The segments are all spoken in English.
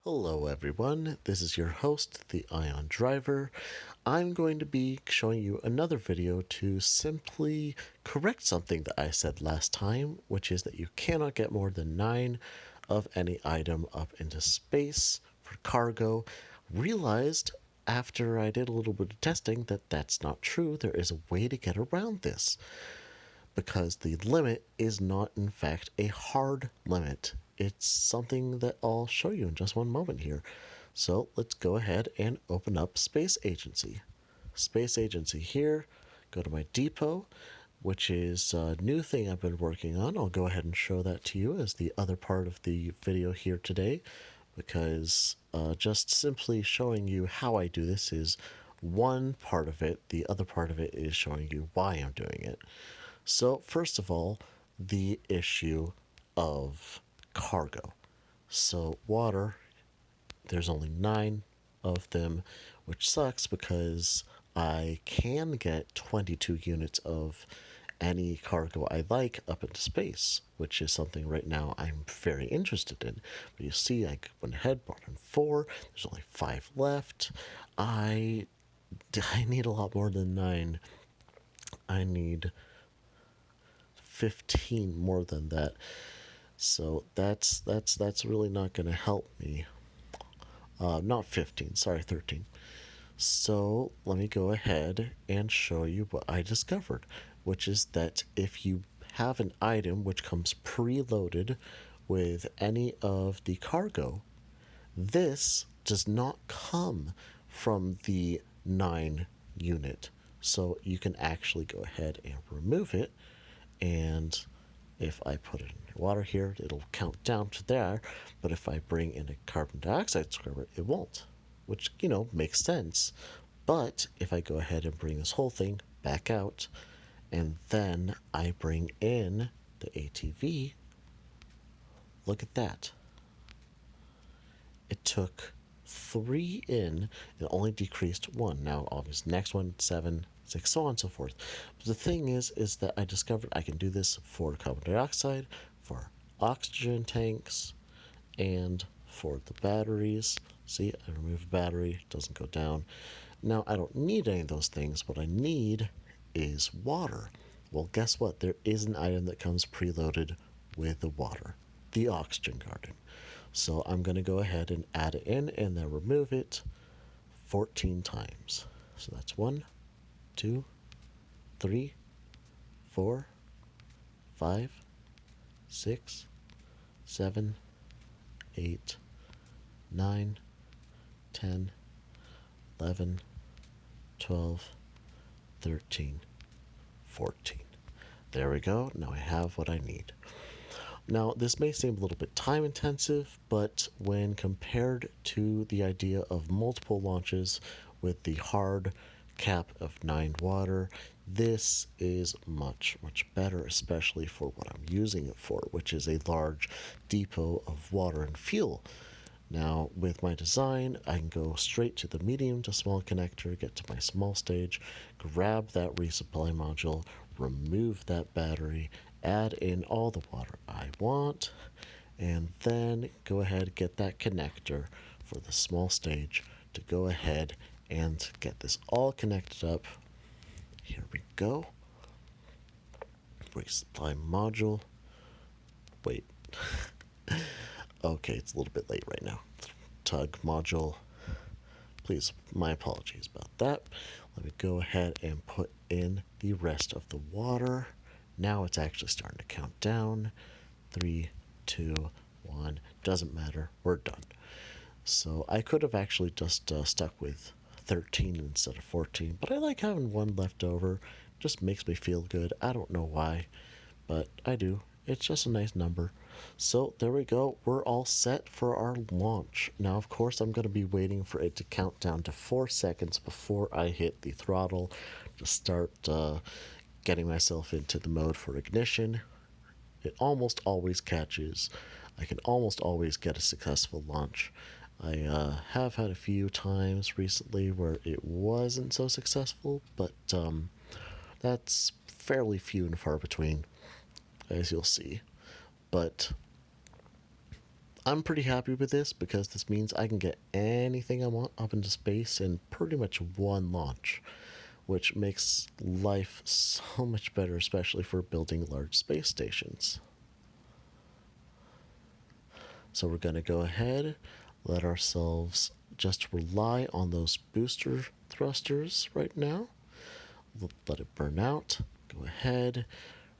Hello, everyone. This is your host, the Ion Driver. I'm going to be showing you another video to simply correct something that I said last time, which is that you cannot get more than 9 of any item up into space for cargo. Realized after I did a little bit of testing that that's not true. There is a way to get around this because the limit is not, in fact, a hard limit. It's something that I'll show you in just one moment here. So let's go ahead and open up Space Agency. Space Agency here, go to my depot, which is a new thing I've been working on. I'll go ahead and show that to you as the other part of the video here today, because just simply showing you how I do this is one part of it. The other part of it is showing you why I'm doing it. So, first of all, the issue of cargo. So, water, there's only 9 of them, which sucks because I can get 22 units of any cargo I like up into space, which is something right now I'm very interested in. But you see, I went ahead, brought in 4, there's only 5 left. I need a lot more than 9. I need 15 more than that. So that's really not going to help me. Not 15, sorry, 13. So let me go ahead and show you what I discovered, which is that if you have an item which comes preloaded with any of the cargo, this does not come from the 9 unit. So you can actually go ahead and remove it, and if I put it in water here, it'll count down to there. But if I bring in a carbon dioxide scrubber, it won't, which, makes sense. But if I go ahead and bring this whole thing back out, and then I bring in the ATV, look at that. It took 3 in and only decreased 1. Now, obviously, next one, 7, 6, so on and so forth. But the thing is that I discovered I can do this for carbon dioxide, for oxygen tanks, and for the batteries. See, I remove a battery, it doesn't go down. Now, I don't need any of those things. What I need is water. Well, guess what? There is an item that comes preloaded with the water, the oxygen garden. So I'm going to go ahead and add it in and then remove it 14 times. So that's 1, 2, 3, 4, 5, 6, 7, 8, 9, 10, 11, 12, 13, 14. There we go. Now I have what I need. Now, this may seem a little bit time intensive, but when compared to the idea of multiple launches with the hard cap of 9 water, this is much, much better, especially for what I'm using it for, which is a large depot of water and fuel. Now, with my design, I can go straight to the medium to small connector, get to my small stage, grab that resupply module, remove that battery, add in all the water I want, and then go ahead and get that connector for the small stage to go ahead and get this all connected up. Here we go. Resupply module. Wait. Okay, it's a little bit late right now. Tug module. Please, my apologies about that. Let me go ahead and put in the rest of the water. Now it's actually starting to count down. 3, 2, 1. Doesn't matter. We're done. So I could have actually just stuck with 13 instead of 14, but I like having 1 left over. Just makes me feel good. I don't know why, but I do. It's just a nice number. So there we go. We're all set for our launch. Now, of course, I'm going to be waiting for it to count down to 4 seconds before I hit the throttle to start getting myself into the mode for ignition. It almost always catches. I can almost always get a successful launch. I have had a few times recently where it wasn't so successful, but that's fairly few and far between, as you'll see. But I'm pretty happy with this because this means I can get anything I want up into space in pretty much one launch, which makes life so much better, especially for building large space stations. So we're going to go ahead, let ourselves just rely on those booster thrusters right now. Let it burn out. Go ahead,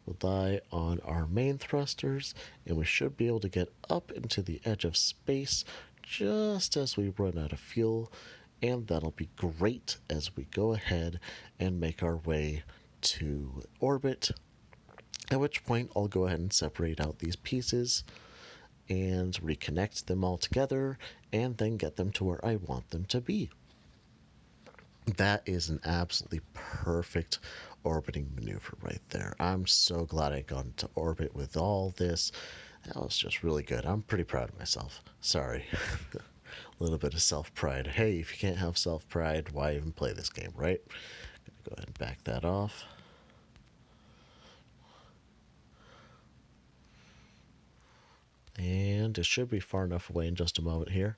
rely on our main thrusters, and we should be able to get up into the edge of space just as we run out of fuel. And that'll be great as we go ahead and make our way to orbit. At which point, I'll go ahead and separate out these pieces and reconnect them all together and then get them to where I want them to be. That is an absolutely perfect orbiting maneuver right there. I'm so glad I got into orbit with all this. That was just really good. I'm pretty proud of myself. Sorry. A little bit of self-pride. Hey, if you can't have self-pride, why even play this game, right? Gonna go ahead and back that off. And it should be far enough away in just a moment here.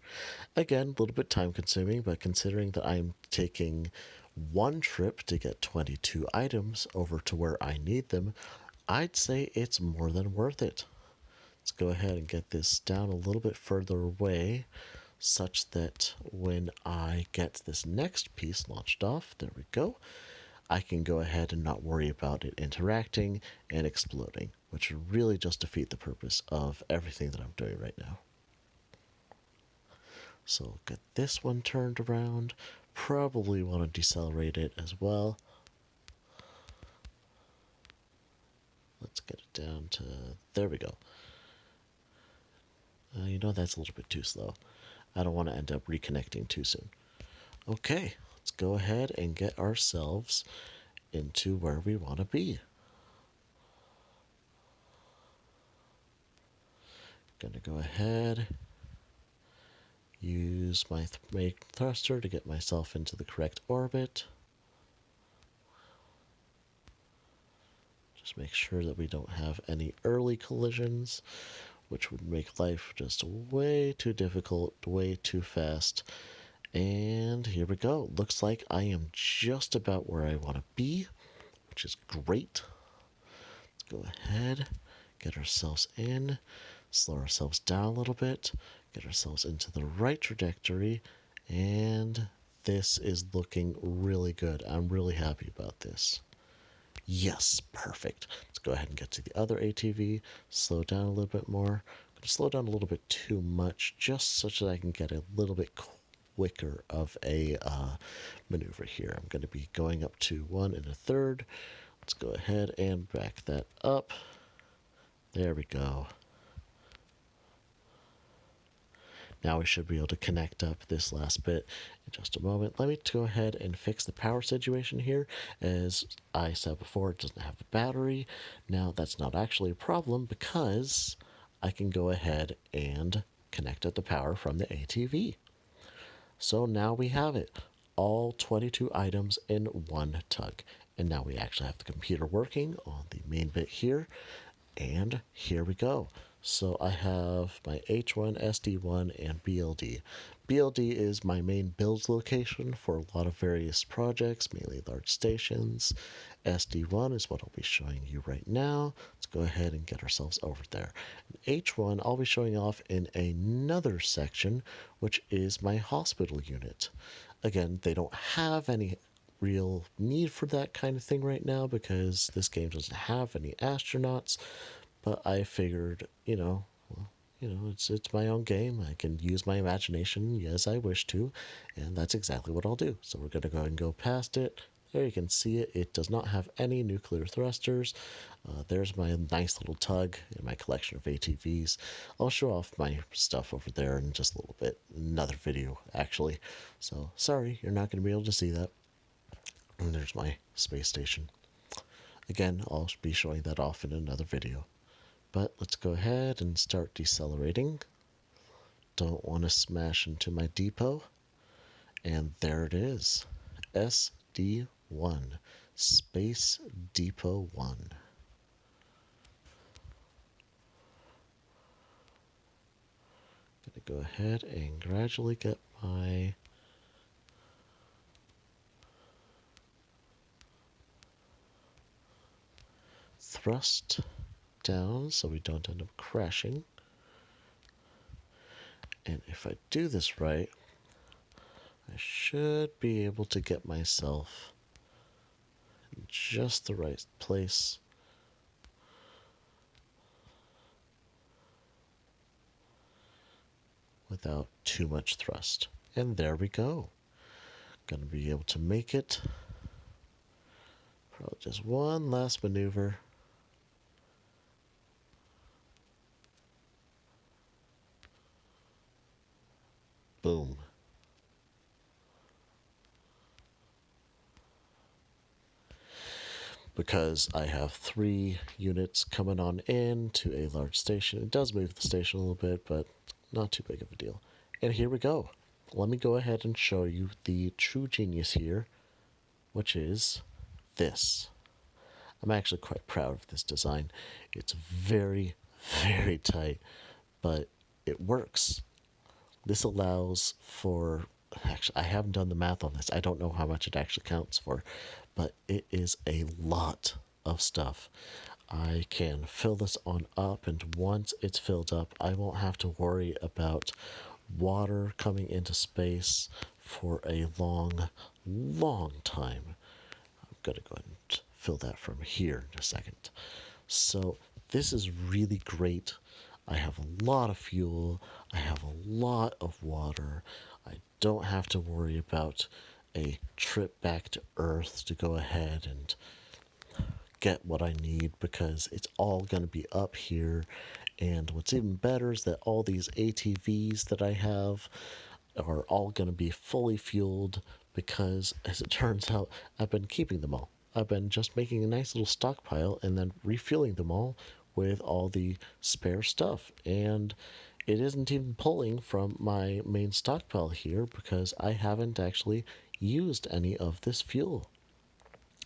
Again, a little bit time consuming, but considering that I'm taking one trip to get 22 items over to where I need them, I'd say it's more than worth it. Let's go ahead and get this down a little bit further away such that when I get this next piece launched off, there we go, I can go ahead and not worry about it interacting and exploding, which would really just defeat the purpose of everything that I'm doing right now. So get this one turned around. Probably want to decelerate it as well. Let's get it down to, there we go. That's a little bit too slow. I don't want to end up reconnecting too soon. Okay, let's go ahead and get ourselves into where we want to be. Gonna go ahead, use my main thruster to get myself into the correct orbit. Just make sure that we don't have any early collisions, which would make life just way too difficult, way too fast. And here we go. Looks like I am just about where I want to be, which is great. Let's go ahead, get ourselves in, slow ourselves down a little bit, get ourselves into the right trajectory, and this is looking really good. I'm really happy about this. Yes, perfect. Let's go ahead and get to the other ATV, slow down a little bit more. I'm going to slow down a little bit too much just such that I can get a little bit quicker of a maneuver here. I'm going to be going up to 1 1/3. Let's go ahead and back that up. There we go. Now we should be able to connect up this last bit in just a moment. Let me go ahead and fix the power situation here. As I said before, it doesn't have a battery. Now that's not actually a problem because I can go ahead and connect up the power from the ATV. So now we have it. All 22 items in one tug. And now we actually have the computer working on the main bit here. And here we go. So I have my H1, SD1, and BLD. BLD is my main build location for a lot of various projects, mainly large stations. SD1 is what I'll be showing you right now. Let's go ahead and get ourselves over there. H1 I'll be showing off in another section, which is my hospital unit. Again, they don't have any real need for that kind of thing right now because this game doesn't have any astronauts, but I figured, it's my own game. I can use my imagination as I wish to, and that's exactly what I'll do. So we're going to go ahead and go past it. There you can see it. It does not have any nuclear thrusters. There's my nice little tug in my collection of ATVs. I'll show off my stuff over there in just a little bit. Another video, actually. So sorry, you're not going to be able to see that. And there's my space station. Again, I'll be showing that off in another video. But let's go ahead and start decelerating. Don't want to smash into my depot. And there it is. SD1. Space Depot 1. go ahead and gradually get my thrust down so we don't end up crashing. And if I do this right, I should be able to get myself in just the right place. Without too much thrust. And there we go. Gonna be able to make it. Probably just one last maneuver. Boom. Because I have 3 units coming on in to a large station. It does move the station a little bit, but not too big of a deal. And here we go. Let me go ahead and show you the true genius here, which is this. I'm actually quite proud of this design. It's very, very tight, but it works. This allows for, actually, I haven't done the math on this. I don't know how much it actually counts for, but it is a lot of stuff. I can fill this on up, and once it's filled up, I won't have to worry about water coming into space for a long, long time. I'm going to go ahead and fill that from here in a second. So this is really great. I have a lot of fuel. I have a lot of water. I don't have to worry about a trip back to Earth to go ahead and get what I need because it's all going to be up here. And what's even better is that all these ATVs that I have are all going to be fully fueled because, as it turns out, I've been keeping them all. I've been just making a nice little stockpile and then refueling them all with all the spare stuff. And it isn't even pulling from my main stockpile here because I haven't actually used any of this fuel.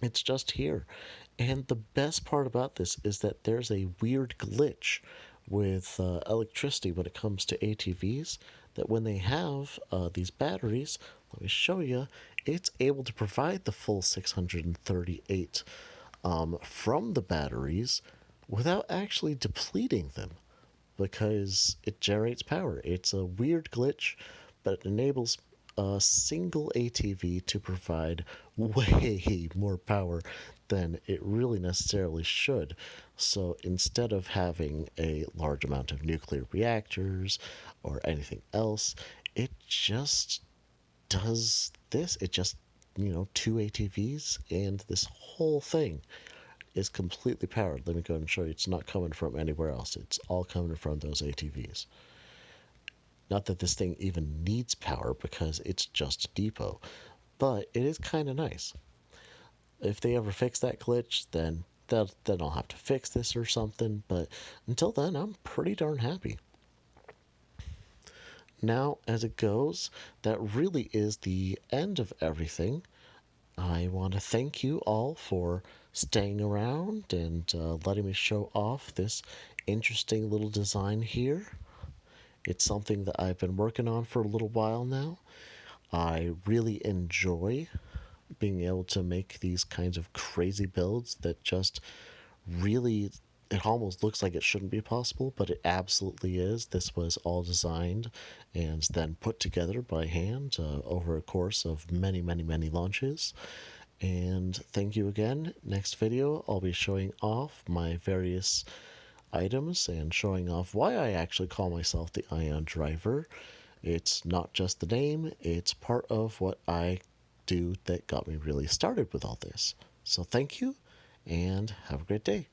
It's just here. And the best part about this is that there's a weird glitch with electricity when it comes to ATVs that when they have these batteries, let me show you, it's able to provide the full 638 from the batteries without actually depleting them because it generates power. It's a weird glitch, but it enables a single ATV to provide way more power than it really necessarily should. So instead of having a large amount of nuclear reactors or anything else, it just does this. It just, 2 ATVs, and this whole thing is completely powered. Let me go and show you. It's not coming from anywhere else. It's all coming from those ATVs. Not that this thing even needs power because it's just a depot, but it is kind of nice. If they ever fix that glitch, then I'll have to fix this or something. But until then, I'm pretty darn happy. Now, as it goes, that really is the end of everything. I want to thank you all for staying around and letting me show off this interesting little design here. It's something that I've been working on for a little while now. I really enjoy being able to make these kinds of crazy builds that just really, it almost looks like it shouldn't be possible, but it absolutely is. This was all designed and then put together by hand over a course of many, many, many launches. And thank you again. Next video, I'll be showing off my various items and showing off why I actually call myself the Ion Driver. It's not just the name, it's part of what I do that got me really started with all this. So thank you, and have a great day.